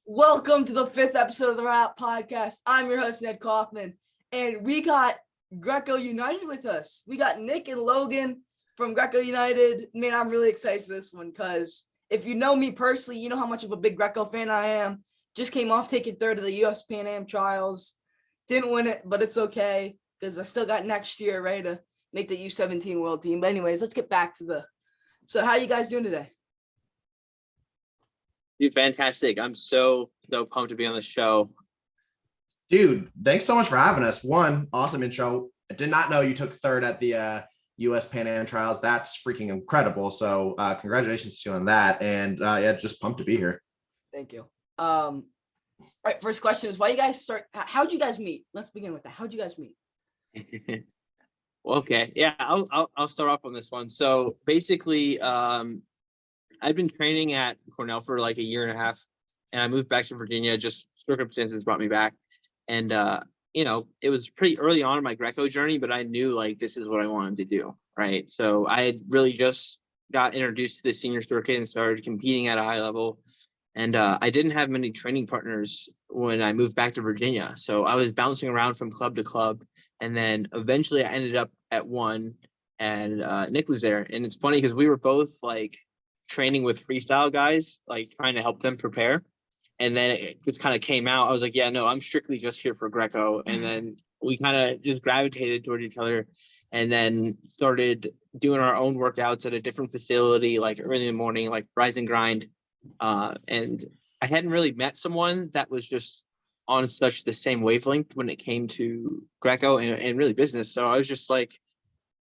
Welcome to the 5th episode of the Ride Out Podcast. I'm your host, Ned Kaufman, and we got Greco United with us. We got Nick and Logan from Greco United. Man, I'm really excited for this one because if you know me personally, you know how much of a big Greco fan I am. Just came off taking third of the U.S. Pan Am trials. Didn't win it, but it's okay because I still got next year, right, to make the U17 world team. But anyways, let's get back to So how you guys doing today? Dude, fantastic. I'm so pumped to be on the show. Dude, thanks so much for having us. One, awesome intro. I did not know you took third at the U.S. Pan Am trials. That's freaking incredible. So congratulations to you on that. And just pumped to be here. Thank you. All right, first question is, how'd you guys meet? Let's begin with that. How'd you guys meet? Okay. Yeah, I'll start off on this one. So basically, I've been training at Cornell for like a year and a half, and I moved back to Virginia. Just circumstances brought me back. And, it was pretty early on in my Greco journey, but I knew like this is what I wanted to do. Right. So I had really just got introduced to the senior circuit and started competing at a high level. And I didn't have many training partners when I moved back to Virginia. So I was bouncing around from club to club. And then eventually I ended up at one, and Nick was there. And it's funny because we were both like training with freestyle guys, like trying to help them prepare. And then it just kind of came out. I was like, yeah, no, I'm strictly just here for Greco. And then we kind of just gravitated toward each other and then started doing our own workouts at a different facility, like early in the morning, like rise and grind. And I hadn't really met someone that was just on such the same wavelength when it came to Greco and really business. So I was just like,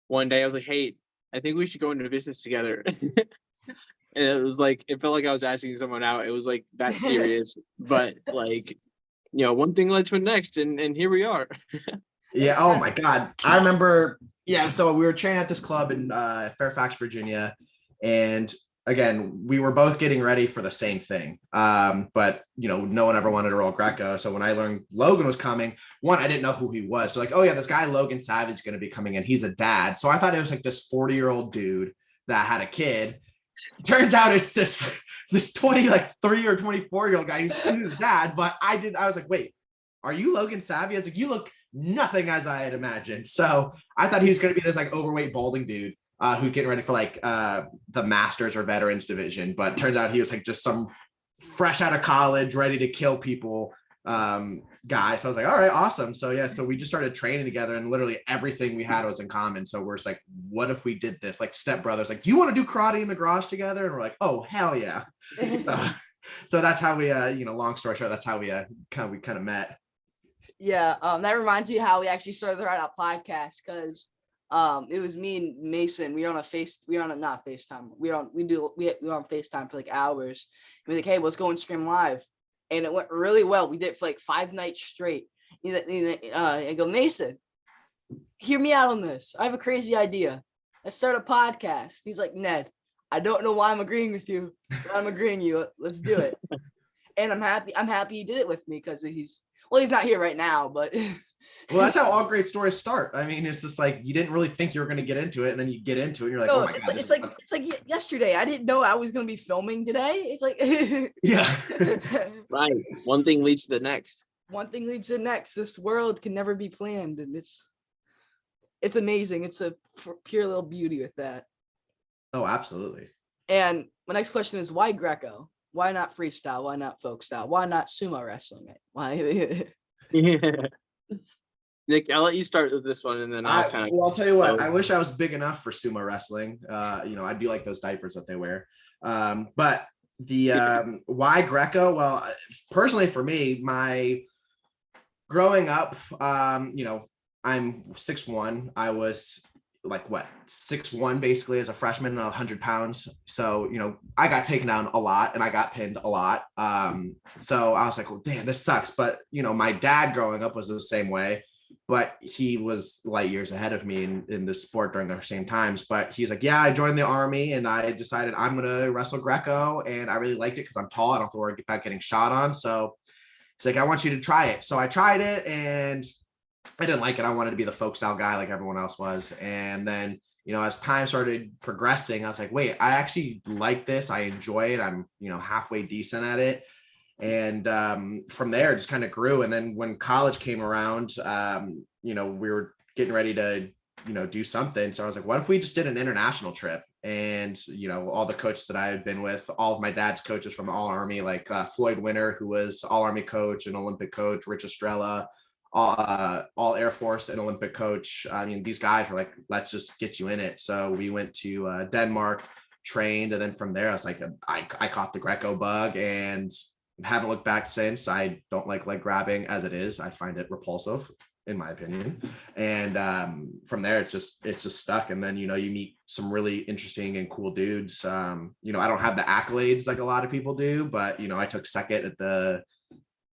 one day I was like, hey, I think we should go into business together. And it was like, it felt like I was asking someone out. It was like that serious, but like, one thing led to the next, and here we are. Yeah. Oh my God. I remember. Yeah. So we were training at this club in Fairfax, Virginia. And again, we were both getting ready for the same thing. But no one ever wanted to roll Greco. So when I learned Logan was coming, I didn't know who he was. So like, oh yeah, this guy, Logan Savage, is going to be coming in. He's a dad. So I thought it was like this 40-year-old dude that had a kid. Turns out it's this 23 or 24-year-old guy who's his dad. But I was like, wait, are you Logan Savvy? I was like, you look nothing as I had imagined. So I thought he was going to be this like overweight balding dude who's getting ready for like the Masters or Veterans division. But turns out he was like just some fresh out of college, ready to kill people guy. So I was like, all right, awesome. So yeah, so we just started training together, and literally everything we had was in common. So we're just like, what if we did this? Like stepbrothers, like, do you want to do karate in the garage together? And we're like, oh hell yeah. So that's how we long story short, that's how we kind of met. Yeah, that reminds me how we actually started the Ride Out Podcast because it was me and Mason. We were on FaceTime for like hours. We were like, hey, let's go and stream live. And it went really well. We did it for like 5 nights straight. I go, Mason, hear me out on this. I have a crazy idea. Let's start a podcast. He's like, Ned, I don't know why I'm agreeing with you, but I'm agreeing you. Let's do it. And I'm happy he did it with me because he's not here right now, but well, that's how all great stories start. I mean, it's just like you didn't really think you were going to get into it, and then you get into it, and you're like, oh my God. It's like yesterday. I didn't know I was going to be filming today. It's like yeah. Right. One thing leads to the next. One thing leads to the next. This world can never be planned, and it's amazing. It's a pure little beauty with that. Oh, absolutely. And my next question is, why Greco? Why not freestyle? Why not folk style? Why not sumo wrestling? Why? Nick, I'll let you start with this one, and then I'll I'll tell you what. I wish I was big enough for sumo wrestling. I do like those diapers that they wear. But the why Greco? Well, personally for me, my growing up, I'm 6'1". I was like 6'1" basically as a freshman, 100 pounds. So I got taken down a lot and I got pinned a lot. So I was like, well, damn, this sucks. But my dad growing up was the same way, but he was light years ahead of me in the sport during the same times. But he's like, yeah, I joined the army and I decided I'm gonna wrestle Greco, and I really liked it because I'm tall. I don't have to worry about getting shot on. So he's like, I want you to try it. So I tried it and I didn't like it. I wanted to be the folk style guy like everyone else was. And then, as time started progressing, I was like, wait, I actually like this. I enjoy it. I'm, halfway decent at it. And from there, it just kind of grew. And then when college came around, we were getting ready to, do something. So I was like, what if we just did an international trip? And, all the coaches that I had been with, all of my dad's coaches from All Army, like Floyd Winter, who was All Army coach and Olympic coach, Rich Estrella, all Air Force and Olympic coach. I mean, these guys were like, let's just get you in it. So we went to Denmark, trained. And then from there, I was like, I caught the Greco bug and haven't looked back since. I don't like leg grabbing as it is. I find it repulsive, in my opinion. And from there, it's just stuck. And then, you meet some really interesting and cool dudes. I don't have the accolades like a lot of people do, but, I took second at the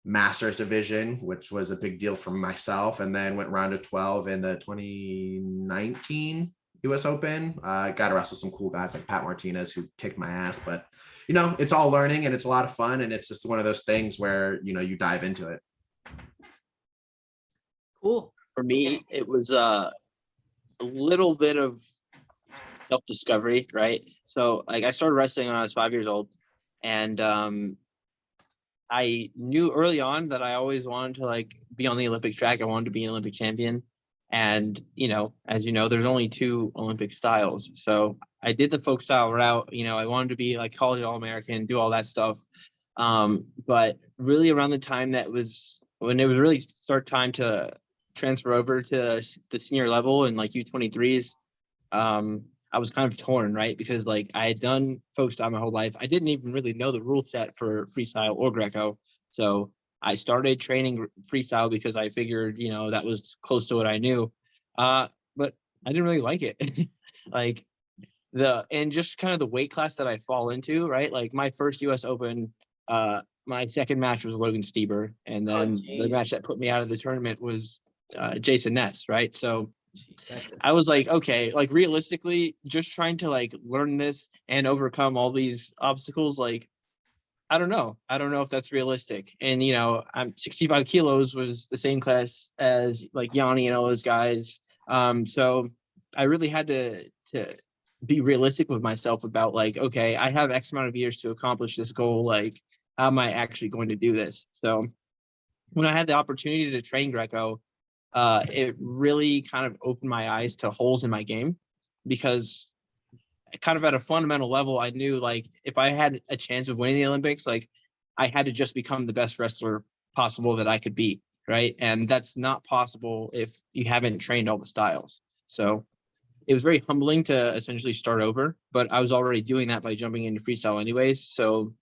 Masters division, which was a big deal for myself. And then went round of 12 in the 2019 US Open. Got to wrestle some cool guys like Pat Martinez, who kicked my ass, but it's all learning and it's a lot of fun. And it's just one of those things where, you dive into it. Cool. For me, it was a little bit of self-discovery, right? So like I started wrestling when I was 5 years old, and I knew early on that I always wanted to like be on the Olympic track. I wanted to be an Olympic champion. And, as you know, there's only 2 Olympic styles. So I did the folk style route. I wanted to be like college All-American, do all that stuff. But really around the time when it was really start time to transfer over to the senior level and like U23s, I was kind of torn, right? Because like I had done folk style my whole life. I didn't even really know the rule set for freestyle or Greco. So I started training freestyle because I figured, that was close to what I knew. But I didn't really like it. Like and just kind of the weight class that I fall into, right? Like my first US Open, my second match was Logan Stieber. And then the match that put me out of the tournament was Jason Ness, right? So I was like, okay, like realistically, just trying to like learn this and overcome all these obstacles, like, I don't know if that's realistic. And, I'm 65 kilos was the same class as like Yanni and all those guys. So I really had to be realistic with myself about like, okay, I have X amount of years to accomplish this goal. Like, how am I actually going to do this? So when I had the opportunity to train Greco, it really kind of opened my eyes to holes in my game, because kind of at a fundamental level, I knew like if I had a chance of winning the Olympics, like I had to just become the best wrestler possible that I could be, right? And that's not possible if you haven't trained all the styles. So it was very humbling to essentially start over, but I was already doing that by jumping into freestyle anyways. So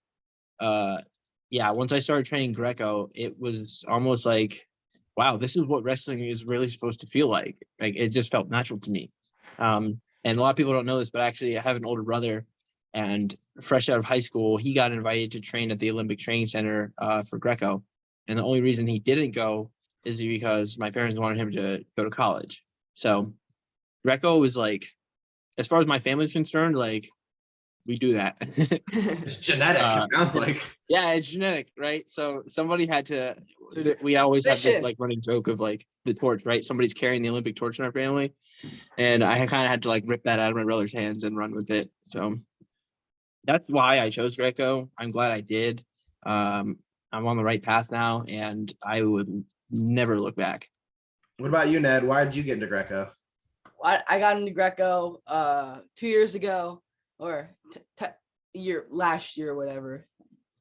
once I started training Greco, it was almost like, wow, this is what wrestling is really supposed to feel like. Like it just felt natural to me. And a lot of people don't know this, but actually I have an older brother, and fresh out of high school, he got invited to train at the Olympic Training Center for Greco. And the only reason he didn't go is because my parents wanted him to go to college. So Greco was like, as far as my family's concerned, like we do that. It's genetic, it sounds like. Yeah, it's genetic, right? So somebody had to, we always have this like running joke of like the torch, right? Somebody's carrying the Olympic torch in our family. And I kind of had to like rip that out of my brother's hands and run with it. So that's why I chose Greco. I'm glad I did. I'm on the right path now, and I would never look back. What about you, Ned? Why did you get into Greco? I got into Greco 2 years ago, or last year, whatever.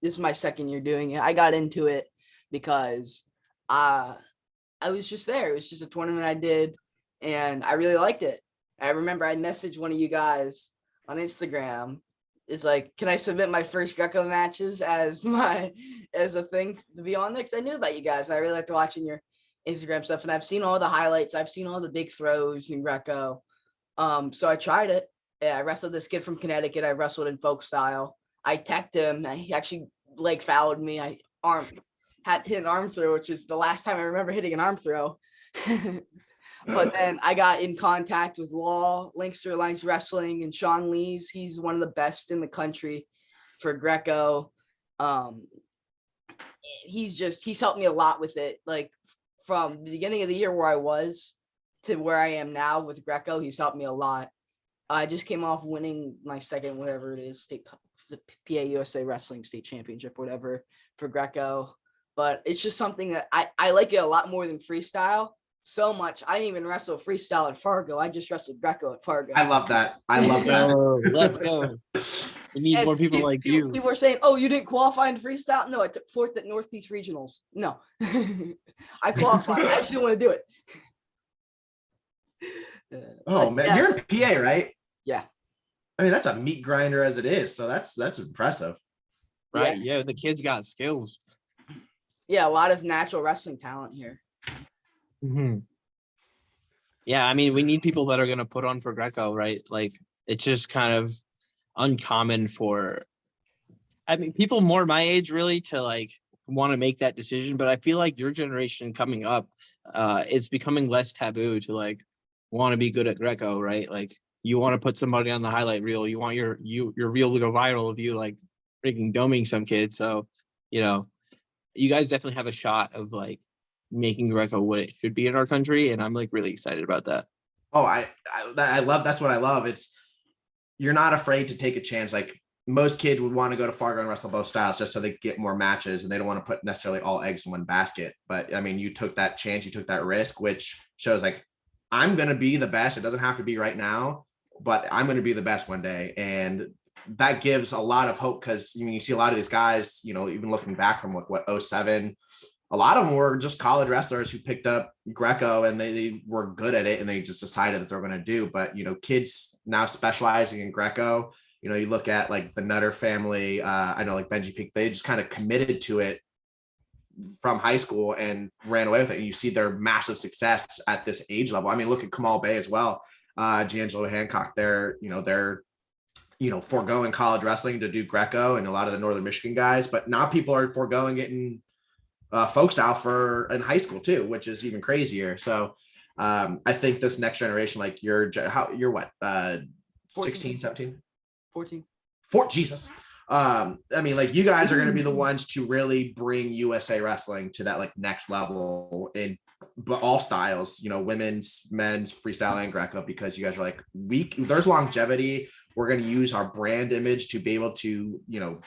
This is my second year doing it. I got into it because I was just there. It was just a tournament I did, and I really liked it. I remember I messaged one of you guys on Instagram. It's like, can I submit my first Greco matches as a thing to be on there? Because I knew about you guys. I really liked watching your Instagram stuff, and I've seen all the highlights. I've seen all the big throws in Greco. So I tried it. Yeah, I wrestled this kid from Connecticut. I wrestled in folk style. I teched him, and he actually leg fouled me. I hit an arm throw, which is the last time I remember hitting an arm throw. But then I got in contact with Law, Linkster Alliance Wrestling, and Sean Lees. He's one of the best in the country for Greco. He's helped me a lot with it. Like from the beginning of the year where I was to where I am now with Greco, he's helped me a lot. I just came off winning my second, whatever it is, state the PA USA Wrestling State Championship, whatever, for Greco. But it's just something that I like it a lot more than freestyle. So much. I didn't even wrestle freestyle at Fargo. I just wrestled Greco at Fargo. I love that. I love that. Let's go. We need more people like you. People were saying, "Oh, you didn't qualify in freestyle?" No, I took 4th at Northeast Regionals. No, I qualified. I just didn't want to do it. Oh man, you're in PA, right? Yeah. I mean, that's a meat grinder as it is. So that's impressive. Right. Yeah, the kids got skills. Yeah, a lot of natural wrestling talent here. Mm-hmm. Yeah, I mean, we need people that are going to put on for Greco, right? Like, it's just kind of uncommon for, I mean, people more my age really to like want to make that decision. But I feel like your generation coming up, it's becoming less taboo to like want to be good at Greco, right? Like, you want to put somebody on the highlight reel. You want your reel to go viral of you like freaking doming some kid. So, you know, you guys definitely have a shot of like making Greco what it should be in our country, and I'm like really excited about that. Oh, I love, that's what I love. It's, you're not afraid to take a chance. Like most kids would want to go to Fargo and wrestle both styles just so they get more matches, and they don't want to put necessarily all eggs in one basket. But I mean, you took that chance, you took that risk, which shows like, I'm going to be the best. It doesn't have to be right now, but I'm going to be the best one day. And that gives a lot of hope, because you mean, you see a lot of these guys, you know, even looking back from like what 07, a lot of them were just college wrestlers who picked up Greco and they were good at it and they just decided that they're going to do. But, you know, kids now specializing in Greco, you know, you look at like the Nutter family, I know like Benji Peak, they just kind of committed to it from high school and ran away with it. And you see their massive success at this age level. I mean, look at Kamal Bay as well. D'Angelo Hancock, they're foregoing college wrestling to do Greco, and a lot of the Northern Michigan guys, but now people are foregoing getting folk style for in high school too, which is even crazier. So I think this next generation, like you're what, 16, 17, 14. Jesus. I mean, like you guys are going to be the ones to really bring USA wrestling to that like next level but all styles, you know, women's, men's, freestyle, and Greco, because you guys are like, there's longevity. We're going to use our brand image to be able to, you know,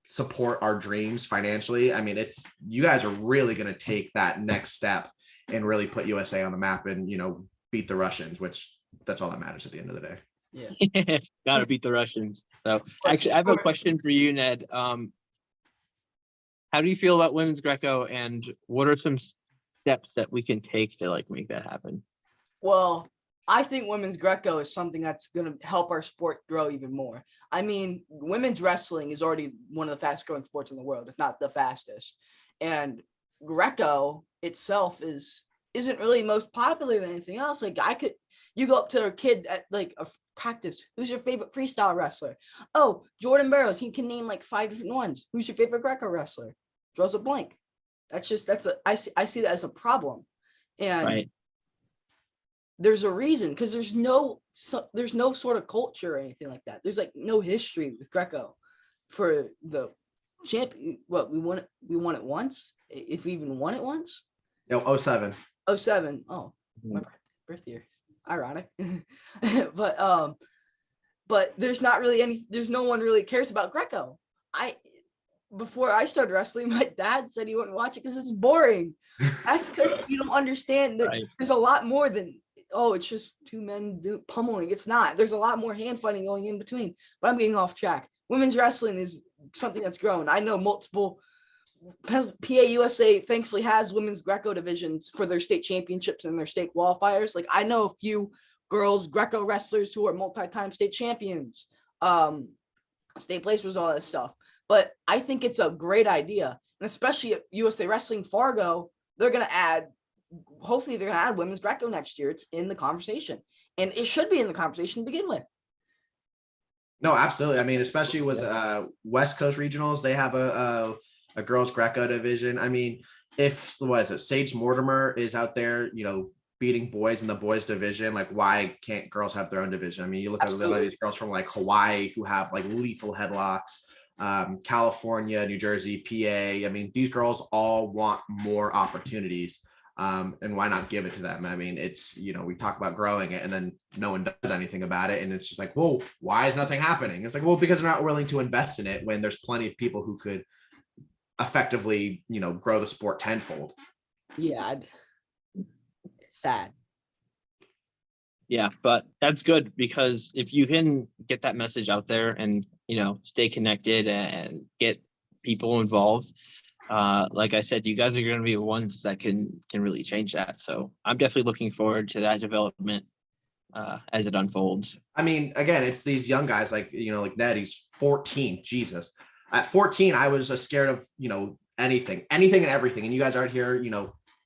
support our dreams financially. I mean, you guys are really going to take that next step and really put USA on the map and, you know, beat the Russians, which that's all that matters at the end of the day. Yeah. Gotta beat the Russians. So actually, I have a question for you, Ned. How do you feel about women's Greco, and what are some steps that we can take to like make that happen? Well, I think women's Greco is something that's going to help our sport grow even more. I mean, women's wrestling is already one of the fastest growing sports in the world, if not the fastest. And Greco itself isn't really most popular than anything else. Like you go up to a kid at like a practice, who's your favorite freestyle wrestler? Oh, Jordan Burroughs. He can name like 5 different ones. Who's your favorite Greco wrestler? Draws a blank. I see that as a problem. And right. There's a reason, because there's no sort of culture or anything like that. There's like no history with Greco for the champion. What, we won it once, if we even won it once. No, 07. 07. Oh, my birth year. Ironic. but there's not really there's no one really cares about Greco. Before I started wrestling, my dad said he wouldn't watch it because it's boring. That's because you don't understand that there's a lot more than, oh, it's just 2 men pummeling. It's not. There's a lot more hand fighting going in between. But I'm getting off track. Women's wrestling is something that's grown. I know multiple. PA USA thankfully has women's Greco divisions for their state championships and their state qualifiers. Like I know a few girls Greco wrestlers who are multi-time state champions, state placers, all that stuff. But I think it's a great idea, and especially at USA Wrestling Fargo, hopefully they're gonna add women's Greco next year. It's in the conversation, and it should be in the conversation to begin with. No, absolutely. I mean, especially with West Coast regionals, they have a girls Greco division. I mean, if Sage Mortimer is out there, you know, beating boys in the boys division, like why can't girls have their own division? I mean, you look at a lot of these girls from like Hawaii who have like lethal headlocks, California, New Jersey, PA. I mean, these girls all want more opportunities. And why not give it to them? I mean, it's, we talk about growing it and then no one does anything about it. And it's just like, well, why is nothing happening? It's like, well, because they're not willing to invest in it when there's plenty of people who could effectively, grow the sport tenfold. Yeah, it's sad. Yeah, but that's good, because if you can get that message out there and, stay connected and get people involved, like I said, you guys are going to be the ones that can really change that. So I'm definitely looking forward to that development as it unfolds. I mean, again, it's these young guys like Ned, he's 14. Jesus. At 14, I was scared of, anything and everything. And you guys are out here,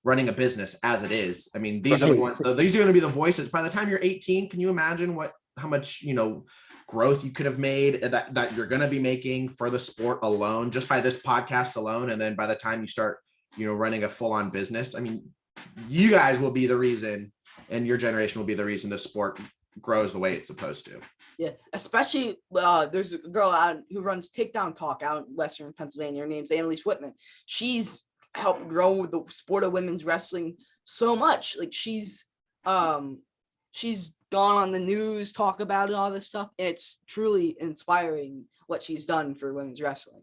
running a business as it is. I mean, these are the ones, these are going to be the voices. By the time you're 18, can you imagine how much, growth you could have made that you're going to be making for the sport alone, just by this podcast alone? And then by the time you start, running a full-on business, I mean, you guys will be the reason, and your generation will be the reason the sport grows the way it's supposed to. Yeah, especially there's a girl out who runs Takedown Talk out in Western Pennsylvania. Her name's Annalise Whitman. She's helped grow the sport of women's wrestling so much. Like she's gone on the news, talk about it, all this stuff. And it's truly inspiring what she's done for women's wrestling.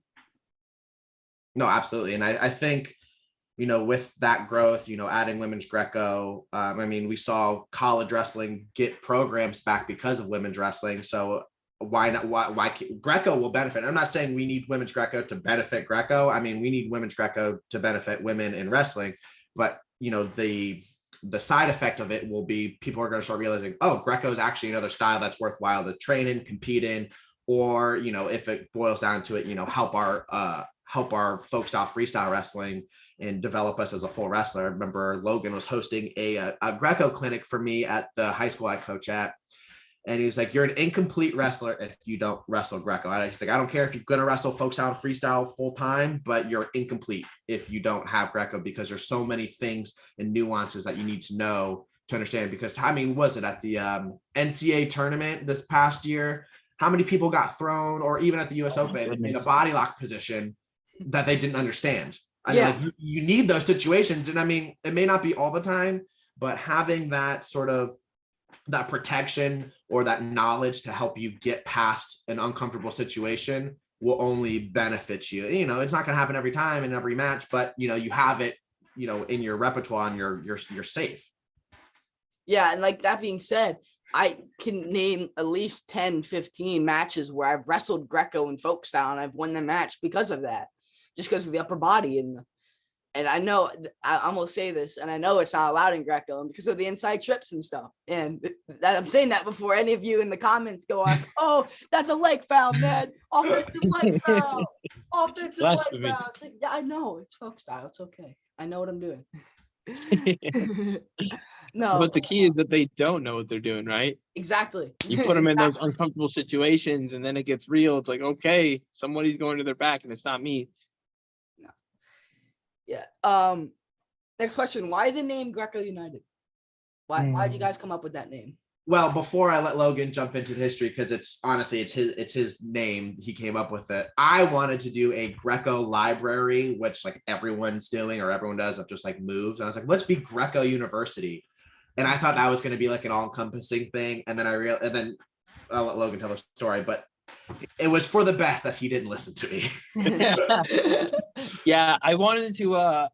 No, absolutely. And I think, with that growth, adding women's Greco, I mean, we saw college wrestling get programs back because of women's wrestling. So why not? Why Greco will benefit? I'm not saying we need women's Greco to benefit Greco. I mean, we need women's Greco to benefit women in wrestling. But, the side effect of it will be people are going to start realizing, oh, Greco is actually another style that's worthwhile to train in, compete in, or, if it boils down to it, help our folk style freestyle wrestling and develop us as a full wrestler. I remember Logan was hosting a Greco clinic for me at the high school I coach at. And he was like, you're an incomplete wrestler if you don't wrestle Greco. I was like, I don't care if you're going to wrestle folk style freestyle full time, but you're incomplete if you don't have Greco, because there's so many things and nuances that you need to know to understand. Because, I mean, was it at the NCAA tournament this past year? How many people got thrown, or even at the US Open in a body lock position that they didn't understand? I mean, like you need those situations. And I mean, it may not be all the time, but having that sort of that protection or that knowledge to help you get past an uncomfortable situation will only benefit you. It's not going to happen every time in every match, but you have it, in your repertoire, and you're safe. Yeah. And like that being said, I can name at least 10, 15 matches where I've wrestled Greco and folk style and I've won the match because of that, just because of the upper body. And I know I'm gonna say this, and I know it's not allowed in Greco, and because of the inside trips and stuff. And I'm saying that before any of you in the comments go on, oh, that's a leg foul, man. Offensive leg foul. Offensive leg foul. It's like, yeah, I know it's folk style. It's okay. I know what I'm doing. No, but the key is that they don't know what they're doing, right? Exactly. You put them in those uncomfortable situations, and then it gets real. It's like, okay, somebody's going to their back, and it's not me. No. Yeah. Next question. Why the name Greco United? Why did you guys come up with that name? Well, before I let Logan jump into the history, because it's his name, he came up with it. I wanted to do a Greco library, which like everyone's doing or everyone does, of just like moves. And I was like, let's be Greco University. And I thought that was going to be like an all-encompassing thing. And then and then I'll let Logan tell the story, but it was for the best that he didn't listen to me. Yeah, I wanted to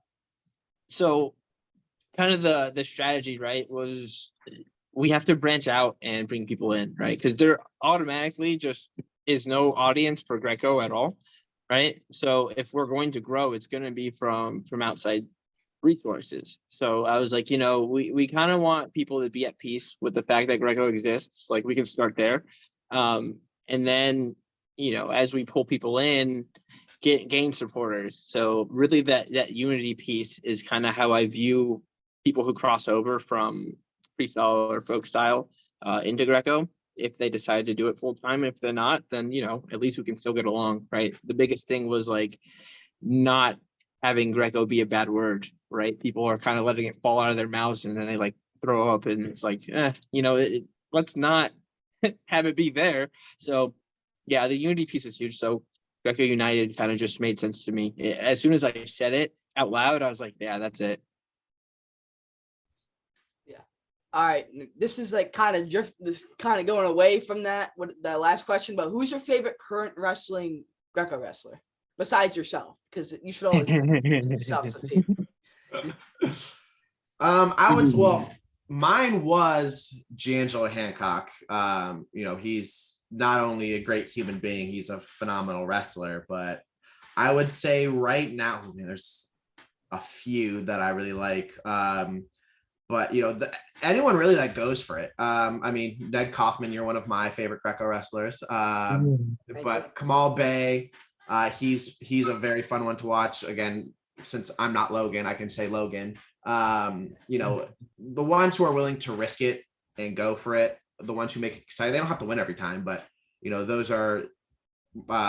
so kind of the strategy, right, was we have to branch out and bring people in, right? Because there automatically just is no audience for Greco at all, right? So if we're going to grow, it's going to be from outside resources. So I was like, we kind of want people to be at peace with the fact that Greco exists. Like we can start there. And then, as we pull people in, gain supporters. So really that unity piece is kind of how I view people who cross over from freestyle or folk style into Greco, if they decide to do it full time. If they're not, then, at least we can still get along, right? The biggest thing was like not having Greco be a bad word, right? People are kind of letting it fall out of their mouths and then they like throw up, and it's like, let's not have it be there. So yeah, the unity piece is huge. So Greco United kind of just made sense to me. As soon as I said it out loud, I was like, yeah, that's it. All right, this is like kind of going away from that last question, but who's your favorite current wrestling Greco wrestler besides yourself? Because you should always yourself as a favorite. I would mine was D'Angelo Hancock. He's not only a great human being, he's a phenomenal wrestler, but I would say right now, there's a few that I really like. But anyone really that goes for it. Ned Kaufman, you're one of my favorite Greco wrestlers. But Kamal Bey, he's a very fun one to watch. Again, since I'm not Logan, I can say Logan. The ones who are willing to risk it and go for it, the ones who make it exciting. They don't have to win every time, but those are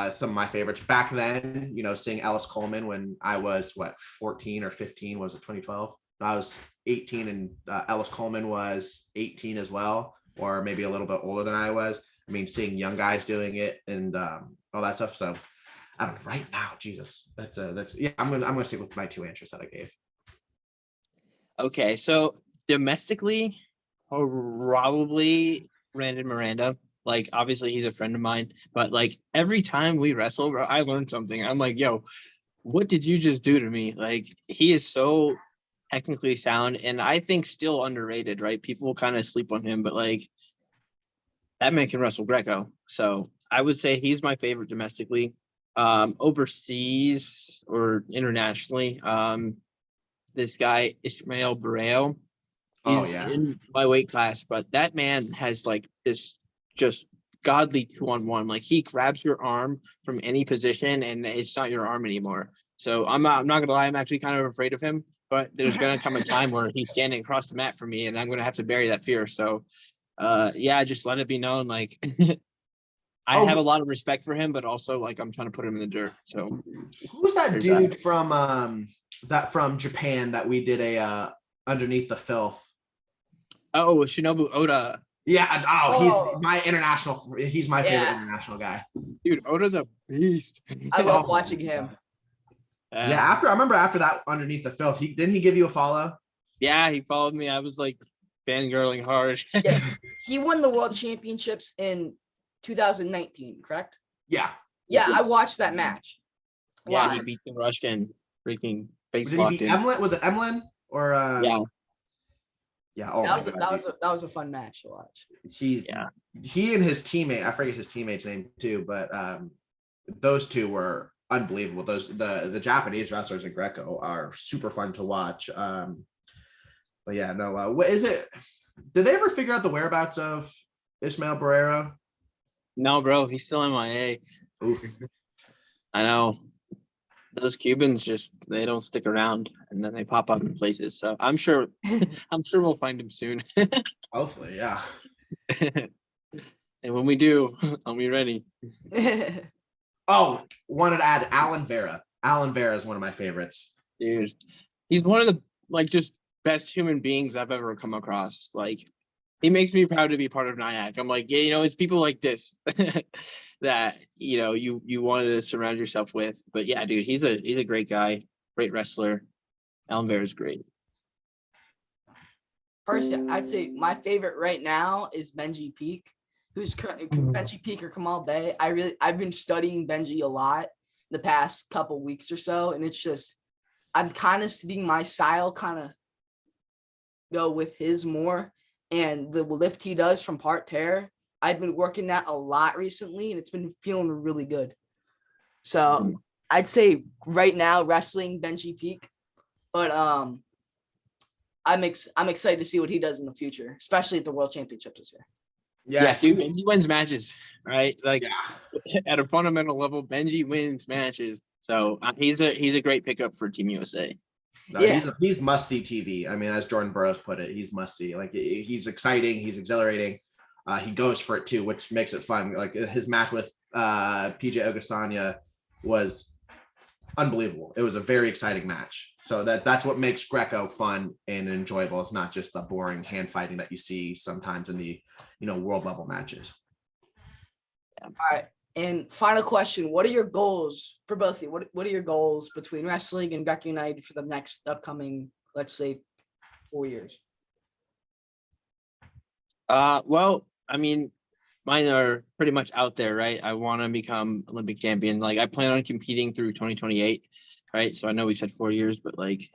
some of my favorites. Back then, seeing Ellis Coleman when I was 14 or 15, was it 2012? I was 18 and Ellis Coleman was 18 as well, or maybe a little bit older than I was. Seeing young guys doing it and all that stuff. So I don't know, right now, Jesus, I'm gonna stick with my two answers that I gave. Okay, so domestically, probably Brandon Miranda. Like, obviously he's a friend of mine, but like every time we wrestle, bro, I learned something. I'm like, yo, what did you just do to me? Like, he is so technically sound and I think still underrated, right? People kind of sleep on him, but like that man can wrestle Greco. So I would say he's my favorite domestically. Overseas or internationally, this guy Ismael Barreo. He's in my weight class, but that man has like this just godly 2-on-1. Like, he grabs your arm from any position and it's not your arm anymore. So I'm not gonna lie, I'm actually kind of afraid of him, but there's gonna come a time where he's standing across the mat for me and I'm gonna have to bury that fear. So just let it be known, like I have a lot of respect for him, but also like I'm trying to put him in the dirt. So who's that dude from Japan that we did a Underneath the Filth? Oh, Shinobu Oda. Yeah. He's my favorite international guy. Dude, Oda's a beast. I love watching him. I remember after that Underneath the Filth, didn't he give you a follow? Yeah, he followed me. I was like fangirling hard. Yeah. He won the world championships in 2019, correct? Yeah, I watched that match. Yeah, he beat the Russian, freaking face locked in. Was it Emlyn or Yeah. Oh, that was a fun match to watch. He and his teammate, I forget his teammate's name too, but those two were unbelievable. The Japanese wrestlers in Greco are super fun to watch. But yeah, no. What is it? Did they ever figure out the whereabouts of Ismael Barrero? No, bro, he's still MIA. Oof. I know. Those Cubans they don't stick around and then they pop up in places. So I'm sure we'll find him soon. Hopefully, yeah. And when we do, I'll be ready. Wanted to add Alan Vera. Alan Vera is one of my favorites. Dude, he's one of the just best human beings I've ever come across. Like, he makes me proud to be part of NIAC. I'm like, it's people like this that you wanted to surround yourself with. But yeah, dude, he's a great guy, great wrestler. Alan Bear is great. Personally, I'd say my favorite right now is Benji Peak, who's currently Benji Peak or Kamal Bey. I've been studying Benji a lot the past couple weeks or so, and it's just I'm kind of seeing my style kind of go with his more. And the lift he does from parterre, I've been working that a lot recently, and it's been feeling really good. So I'd say right now wrestling Benji Peak, but I'm excited to see what he does in the future, especially at the World Championships this year. Yeah, dude, Benji wins matches, right? Like at a fundamental level, Benji wins matches. So he's a great pickup for Team USA. No, he's must see TV. I mean, as Jordan Burroughs put it, he's must see. Like, he's exciting, he's exhilarating. He goes for it too, which makes it fun. Like, his match with PJ Ogasanya was unbelievable. It was a very exciting match. So that's what makes Greco fun and enjoyable. It's not just the boring hand fighting that you see sometimes in the world level matches. All right. And final question, what are your goals for both of you? What are your goals between wrestling and Greco United for the next upcoming, let's say, 4 years? Well, I mean, mine are pretty much out there, right? I want to become Olympic champion. Like, I plan on competing through 2028, right? So I know we said 4 years, but like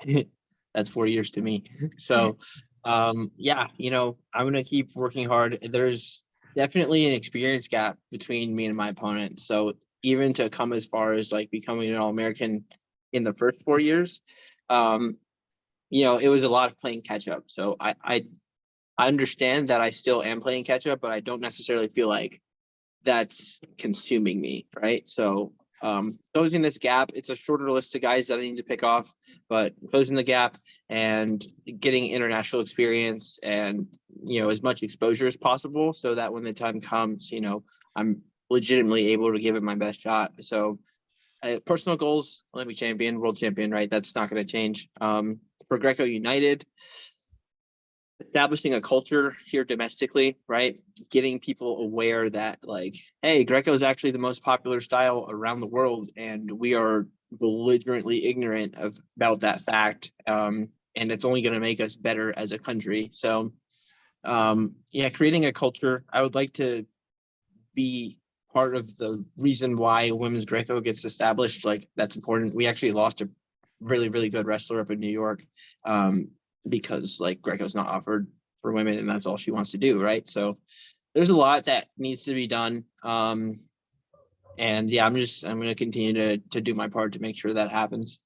that's 4 years to me. So yeah, I'm gonna keep working hard. There's definitely an experience gap between me and my opponent. So even to come as far as like becoming an All-American in the first 4 years, um, it was a lot of playing catch up. So I understand that I still am playing catch up, but I don't necessarily feel like that's consuming me, right? So closing this gap, it's a shorter list of guys that I need to pick off, but closing the gap and getting international experience and as much exposure as possible so that when the time comes, I'm legitimately able to give it my best shot. So personal goals, Olympic champion, world champion, right? That's not going to change. For Greco United, establishing a culture here domestically, right? Getting people aware that like, hey, Greco is actually the most popular style around the world, and we are belligerently ignorant about that fact. And it's only going to make us better as a country. So, yeah, creating a culture. I would like to be part of the reason why women's Greco gets established. Like, that's important. We actually lost a really, really good wrestler up in New York. Because like Greco's not offered for women and that's all she wants to do, right? So there's a lot that needs to be done. And yeah, I'm going to continue to do my part to make sure that happens.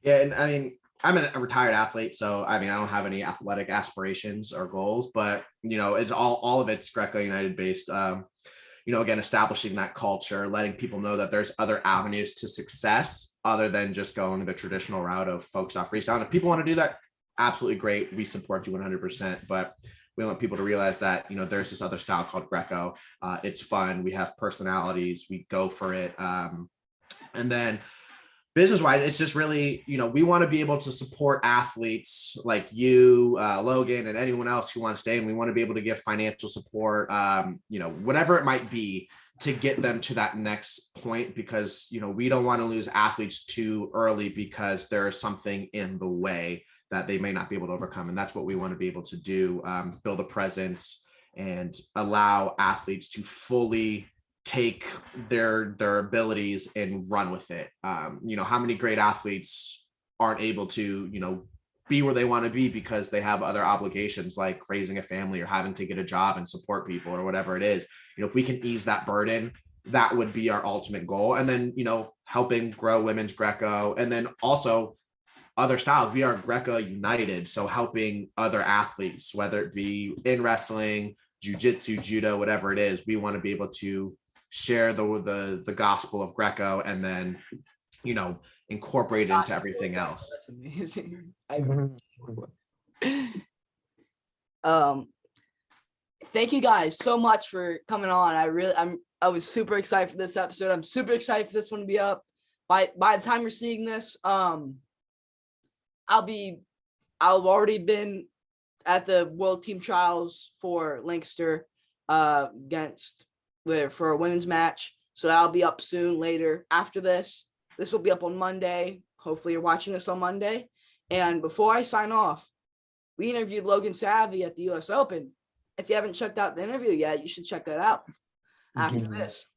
Yeah, and I mean, I'm a retired athlete, so I mean, I don't have any athletic aspirations or goals, but it's all of it's Greco United based. Again, establishing that culture, letting people know that there's other avenues to success other than just going the traditional route of focus on freestyle. And if people want to do that, absolutely great. We support you 100%, but we want people to realize that, there's this other style called Greco. It's fun. We have personalities. We go for it. And then business-wise, it's just really, we want to be able to support athletes like you, Logan, and anyone else who wants to stay. And we want to be able to give financial support, whatever it might be to get them to that next point, because, we don't want to lose athletes too early because there is something in the way that they may not be able to overcome. And that's what we want to be able to do, build a presence and allow athletes to fully take their abilities and run with it. How many great athletes aren't able to, be where they want to be because they have other obligations like raising a family or having to get a job and support people or whatever it is. If we can ease that burden, that would be our ultimate goal. And then, helping grow women's Greco, and then also other styles. We are Greco United, so helping other athletes, whether it be in wrestling, jiu-jitsu, judo, whatever it is, we want to be able to share the gospel of Greco and then, incorporate it into everything else. That's amazing. Thank you guys so much for coming on. I was super excited for this episode. I'm super excited for this one to be up. By the time you're seeing this, I've already been at the World Team Trials for Lancaster for a women's match. So that'll be up soon later. After this will be up on Monday. Hopefully you're watching this on Monday. And before I sign off, we interviewed Logan Savvy at the US Open. If you haven't checked out the interview yet, you should check that out after this.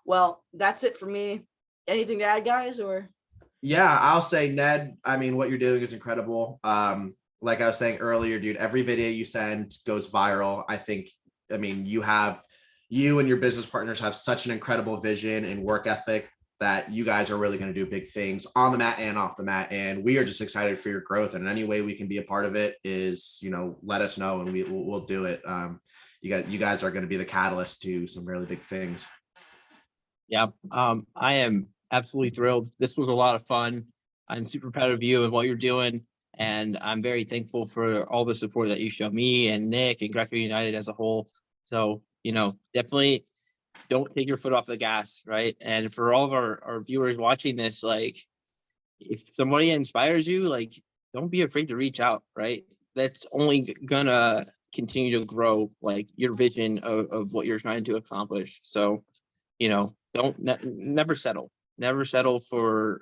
Well, that's it for me. Anything to add, guys, or? Yeah, I'll say, Ned, I mean, what you're doing is incredible. Like I was saying earlier, dude, every video you send goes viral. You and your business partners have such an incredible vision and work ethic that you guys are really going to do big things on the mat and off the mat. And we are just excited for your growth. And any way we can be a part of it is, let us know and we'll do it. You guys are going to be the catalyst to some really big things. Yeah. I am absolutely thrilled. This was a lot of fun. I'm super proud of you and what you're doing. And I'm very thankful for all the support that you show me and Nick and Greco United as a whole. So, definitely don't take your foot off the gas, right? And for all of our viewers watching this, like, if somebody inspires you, like, don't be afraid to reach out, right? That's only gonna continue to grow, like, your vision of what you're trying to accomplish. So, never settle for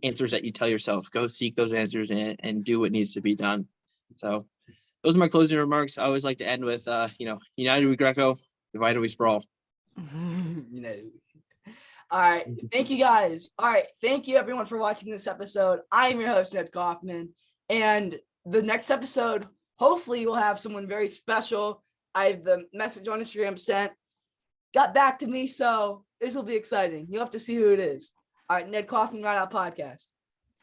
answers that you tell yourself. Go seek those answers and do what needs to be done. So those are my closing remarks. I always like to end with, united we Greco, divided we sprawl. All right. Thank you guys. All right. Thank you everyone for watching this episode. I am your host, Ned Kaufman. And the next episode, hopefully we'll have someone very special. The message on Instagram got back to me. So this will be exciting. You'll have to see who it is. All right. Ned Kaufman, Ride Out Podcast.